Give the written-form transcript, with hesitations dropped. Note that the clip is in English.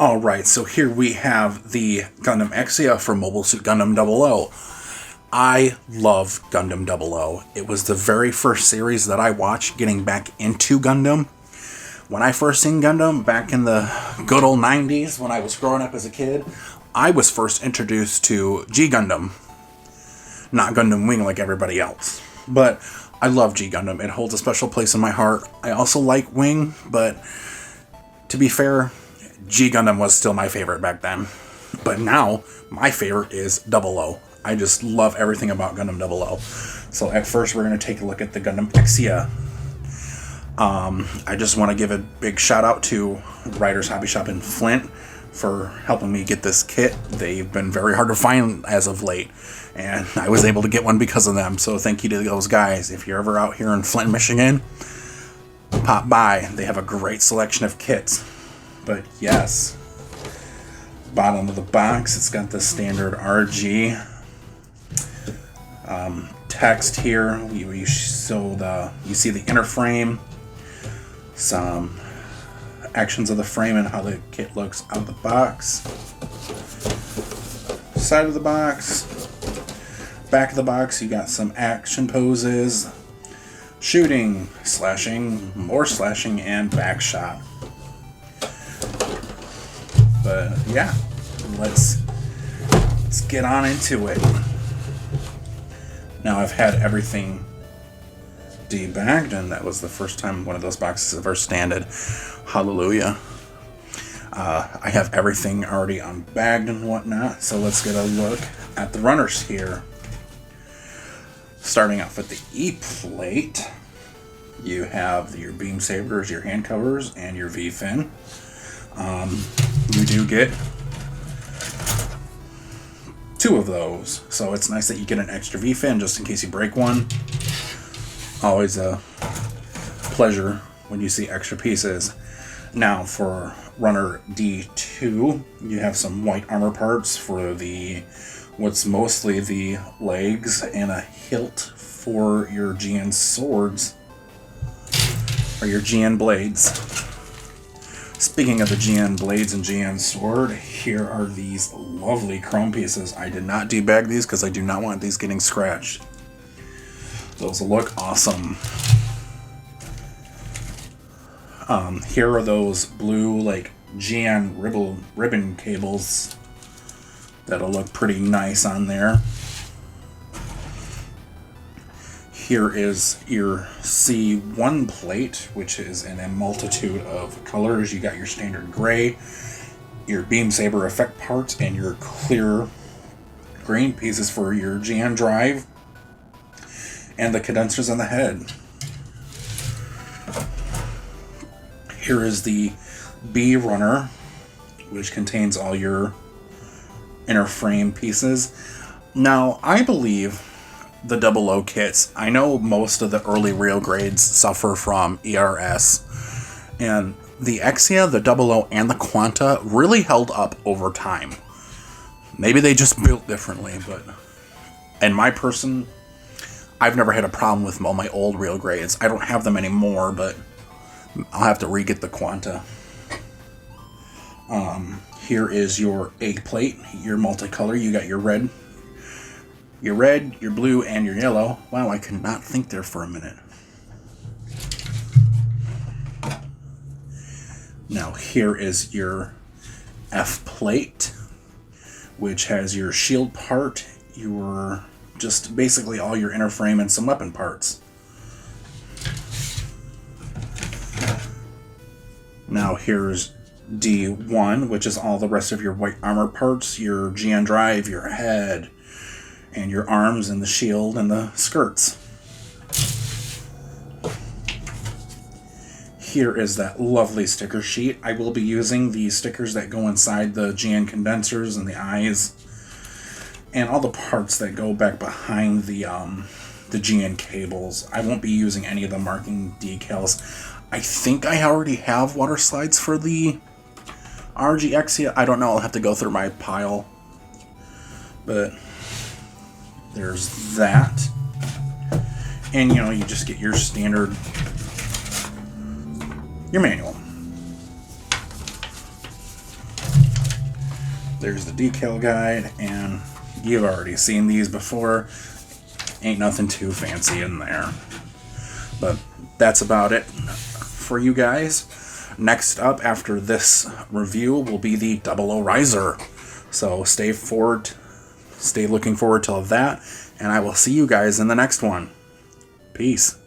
Alright, so here we have the Gundam Exia from Mobile Suit Gundam 00. I love Gundam 00. It was the very first series that I watched getting back into Gundam. When I first seen Gundam, back in the good old 90s, when I was growing up as a kid, I was first introduced to G Gundam. Not Gundam Wing like everybody else. But I love G Gundam. It holds a special place in my heart. I also like Wing, but to be fair, G Gundam was still my favorite back then. But now, my favorite is 00. I just love everything about Gundam 00. So at first, we're going to take a look at the Gundam Exia. I just want to give a big shout out to Ryder's Hobby Shop in Flint for helping me get this kit. They've been very hard to find as of late, and I was able to get one because of them. So thank you to those guys. If you're ever out here in Flint, Michigan, pop by. They have a great selection of kits. But yes, bottom of the box, it's got the standard RG text here. You see the inner frame, some actions of the frame and how the kit looks out of the box, side of the box, back of the box. You got some action poses, shooting, slashing, more slashing, and back shot. But yeah, let's get on into it. Now, I've had everything debagged, and that was the first time one of those boxes ever standed. Hallelujah. I have everything already unbagged and whatnot, so let's get a look at the runners here. Starting off with the E-plate, you have your beam sabers, your hand covers, and your V-fin. You do get 2 of those, so it's nice that you get an extra V-fin just in case you break one. Always a pleasure when you see extra pieces. Now for runner D2, you have some white armor parts for what's mostly the legs, and a hilt for your GN swords, or your GN blades. Speaking of the GN blades and GN sword, here are these lovely chrome pieces. I did not debag these because I do not want these getting scratched. Those look awesome. Here are those blue GN ribbon cables that'll look pretty nice on there. Here is your C1 plate, which is in a multitude of colors. You got your standard gray, your beam saber effect parts, and your clear green pieces for your GN drive, and the condensers on the head. Here is the B runner, which contains all your inner frame pieces. Now, I believe the 00 kits, I know most of the early rail grades suffer from ERS, and the Exia, the 00, and the Quanta really held up over time. Maybe they just built differently, but in my person, I've never had a problem with all my old rail grades. I don't have them anymore, but I'll have to re-get the Quanta. Here is your A plate, your multicolor. You got your red, your blue, and your yellow. Wow, I could not think there for a minute. Now here is your F plate, which has your shield part, your just basically all your inner frame, and some weapon parts. Now here's D1, which is all the rest of your white armor parts, your GN drive, your head, and your arms, and the shield, and the skirts. Here is that lovely sticker sheet. I will be using the stickers that go inside the GN condensers and the eyes, and all the parts that go back behind the GN cables. I won't be using any of the marking decals. I think I already have water slides for the RG Exia. I don't know. I'll have to go through my pile. But there's that. And, you just get your standard, your manual. There's the decal guide, and you've already seen these before. Ain't nothing too fancy in there. But that's about it for you guys. Next up after this review will be the 00 Riser. So stay looking forward to that, and I will see you guys in the next one. Peace.